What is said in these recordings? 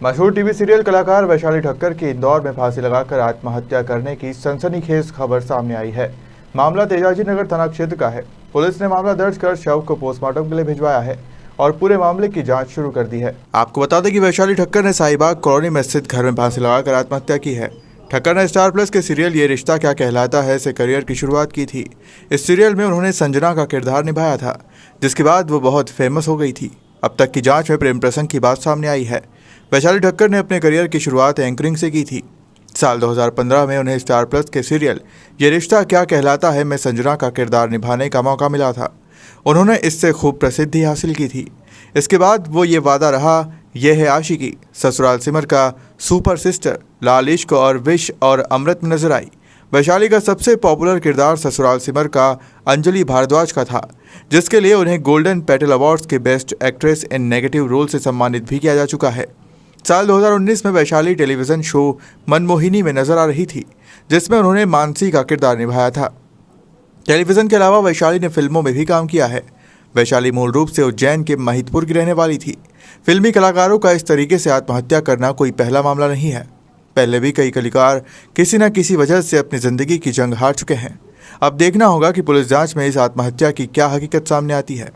मशहूर TV serial कलाकार वैशाली ठक्कर की इंदौर में फांसी लगाकर आत्महत्या करने की सनसनीखेज खबर सामने आई है। मामला तेजाजी नगर थाना क्षेत्र का है। पुलिस ने मामला दर्ज कर शव को पोस्टमार्टम के लिए भिजवाया है और पूरे मामले की जांच शुरू कर दी है। आपको बता दें कि वैशाली ठक्कर ने शाहीबाग कॉलोनी में स्थित घर में फांसी लगाकर आत्महत्या की है। ठक्कर ने स्टार प्लस के सीरियल ये रिश्ता क्या कहलाता है से करियर की शुरुआत की थी। इस सीरियल में उन्होंने संजना का किरदार निभाया था, जिसके बाद वो बहुत फेमस हो गई थी। अब तक की जांच में प्रेम प्रसंग की बात सामने आई है। वैशाली ठक्कर ने अपने करियर की शुरुआत एंकरिंग से की थी। साल 2015 में उन्हें स्टार प्लस के सीरियल ये रिश्ता क्या कहलाता है में संजना का किरदार निभाने का मौका मिला था। उन्होंने इससे खूब प्रसिद्धि हासिल की थी। इसके बाद वो ये वादा रहा, ये है आशिकी, ससुराल सिमर का, सुपर सिस्टर, लाल इश्क और विश और अमृत में नजर आई। वैशाली का सबसे पॉपुलर किरदार ससुराल सिमर का अंजलि भारद्वाज का था, जिसके लिए उन्हें गोल्डन पेटल अवार्ड्स के best actress in negative role से सम्मानित भी किया जा चुका है। साल 2019 में वैशाली टेलीविज़न शो मनमोहिनी में नजर आ रही थी, जिसमें उन्होंने मानसी का किरदार निभाया था। टेलीविज़न के अलावा वैशाली ने फिल्मों में भी काम किया है। वैशाली मूल रूप से उज्जैन के महिदपुर की रहने वाली थी। फिल्मी कलाकारों का इस तरीके से आत्महत्या करना कोई पहला मामला नहीं है। पहले भी कई कलाकार किसी न किसी वजह से अपनी ज़िंदगी की जंग हार चुके हैं। अब देखना होगा कि पुलिस जांच में इस आत्महत्या की क्या हकीकत सामने आती है।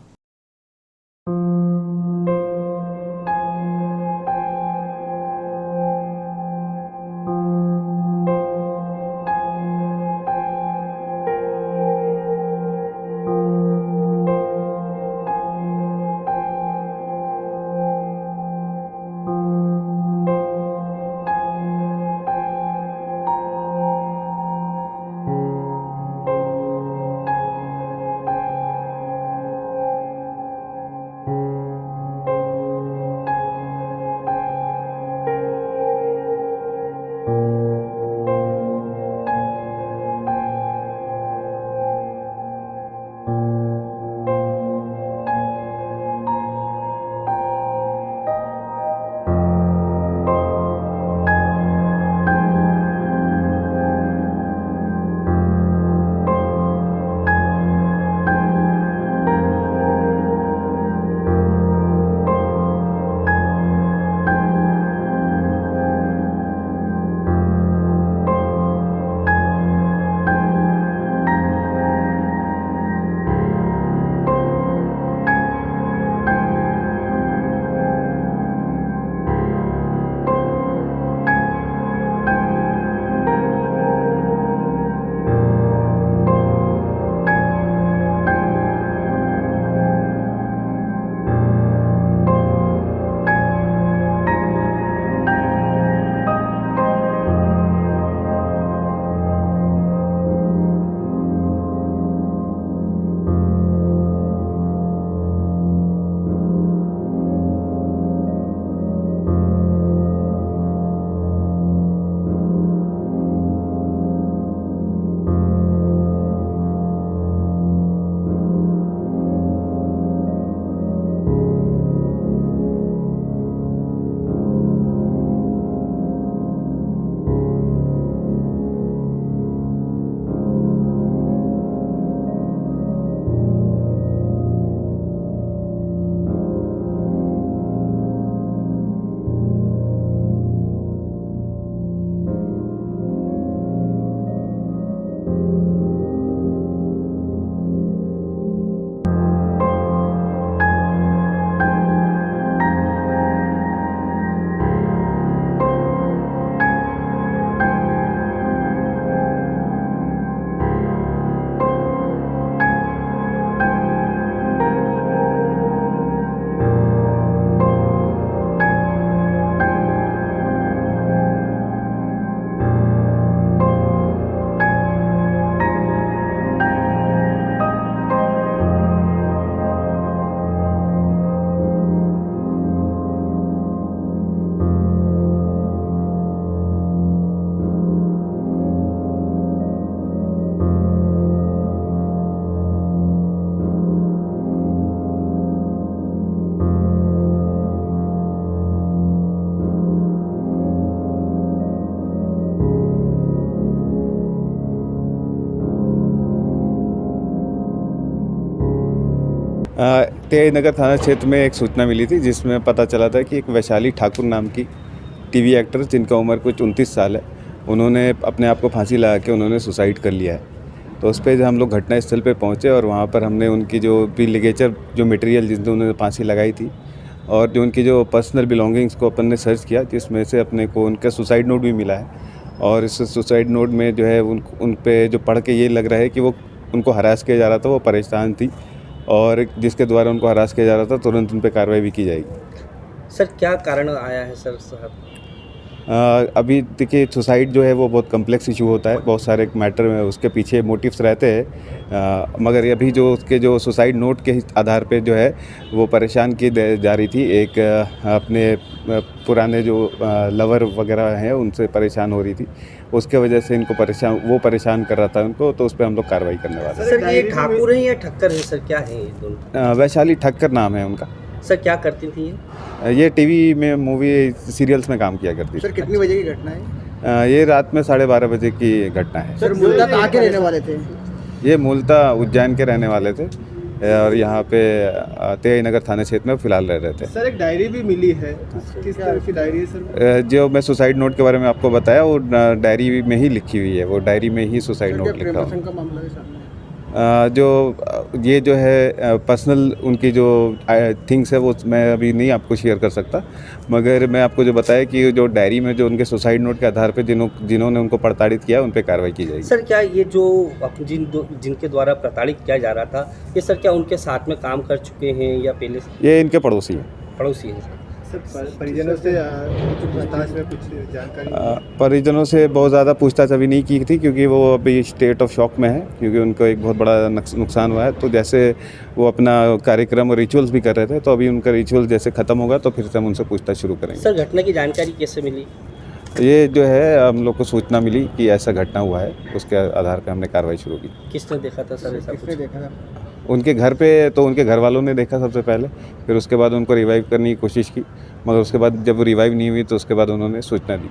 तेज नगर थाना क्षेत्र में एक सूचना मिली थी, जिसमें पता चला था कि एक वैशाली ठाकुर नाम की टीवी एक्टर जिनका उम्र कुछ 29 साल है, उन्होंने अपने आप को फांसी लगा के उन्होंने सुसाइड कर लिया है। तो उस पे हम लोग घटनास्थल पे पहुँचे और वहाँ पर हमने उनकी जो भी लिगेचर जो मटेरियल जिसमें उन्होंने फांसी लगाई थी और जो उनकी जो पर्सनल बिलोंगिंग्स को अपन ने सर्च किया, जिसमें से अपने को उनका सुसाइड नोट भी मिला है। और इस सुसाइड नोट में जो है उन पे जो पढ़ के ये लग रहा है कि वो उनको हरास किया जा रहा था, वो परेशान थी और जिसके द्वारा उनको हरास किया जा रहा था, तुरंत उन पे कार्रवाई भी की जाएगी। सर क्या कारण आया है सर साहब? अभी देखिए, सुसाइड जो है वो बहुत कम्प्लेक्स इशू होता है, बहुत सारे मैटर में उसके पीछे मोटिव्स रहते हैं, मगर अभी जो उसके जो सुसाइड नोट के आधार पे जो है वो परेशान की जा रही थी। एक अपने पुराने जो लवर वगैरह हैं उनसे परेशान हो रही थी, उसके वजह से इनको परेशान कर रहा था उनको, तो उस पर हम लोग कार्रवाई करने वाले हैं। सर ये ठाकुर है या ठक्कर है सर, क्या है ये दोनों? वैशाली ठक्कर नाम है उनका। सर क्या करती थी ये टीवी में मूवी सीरियल्स में काम किया करती थी। सर कितनी बजे की घटना है? ये रात में 12:30 बजे की घटना है। सर मूलतः कहाँ के रहने वाले थे? ये मूलतः उज्जैन के रहने वाले थे और यहाँ पे तेज नगर थाना क्षेत्र में फिलहाल रह रहे थे। सर एक डायरी भी मिली है, किस तरह की डायरी है सर? जो मैं सुसाइड नोट के बारे में आपको बताया, वो डायरी में ही लिखी हुई है, वो डायरी में ही सुसाइड नोट लिखा हुआ है। का मामला है सामने? ये जो है पर्सनल उनकी जो थिंग्स है वो मैं अभी नहीं आपको शेयर कर सकता, मगर मैं आपको जो बताया कि जो डायरी में जो उनके सुसाइड नोट के आधार पे जिन्होंने उनको प्रताड़ित किया उन पे कार्रवाई की जाएगी। सर क्या ये जो जिनके द्वारा प्रताड़ित किया जा रहा था, ये सर क्या उनके साथ में काम कर चुके हैं या पहले ये इनके पड़ोसी हैं। पड़ोसी हैं सर? सर परिजनों से पूछताछ में कुछ जानकारी? परिजनों से बहुत ज़्यादा पूछताछ अभी नहीं की थी, क्योंकि वो अभी स्टेट ऑफ शॉक में है, क्योंकि उनको एक बहुत बड़ा नुकसान हुआ है। तो जैसे वो अपना कार्यक्रम और रिचुअल्स भी कर रहे थे, तो अभी उनका रिचुअल जैसे ख़त्म होगा तो फिर से हम उनसे पूछताछ शुरू करेंगे। सर घटना की जानकारी कैसे मिली? ये जो है हम लोग को सूचना मिली कि ऐसा घटना हुआ है, उसके आधार पर हमने कार्रवाई शुरू की। किसने देखा था सर ऐसा किसने कुछ? देखा था? उनके घर पे तो उनके घर वालों ने देखा सबसे पहले, फिर उसके बाद उनको रिवाइव करने की कोशिश की, मगर उसके बाद जब रिवाइव नहीं हुई तो उसके बाद उन्होंने सूचना दी।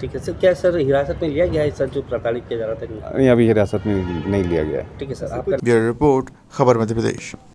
ठीक है सर, क्या सर हिरासत में लिया गया है सर जो प्रताड़ित किया जा रहा था? नहीं, अभी हिरासत में नहीं लिया गया है। ठीक है सर, आपका ब्यूरो रिपोर्ट, खबर मध्य प्रदेश।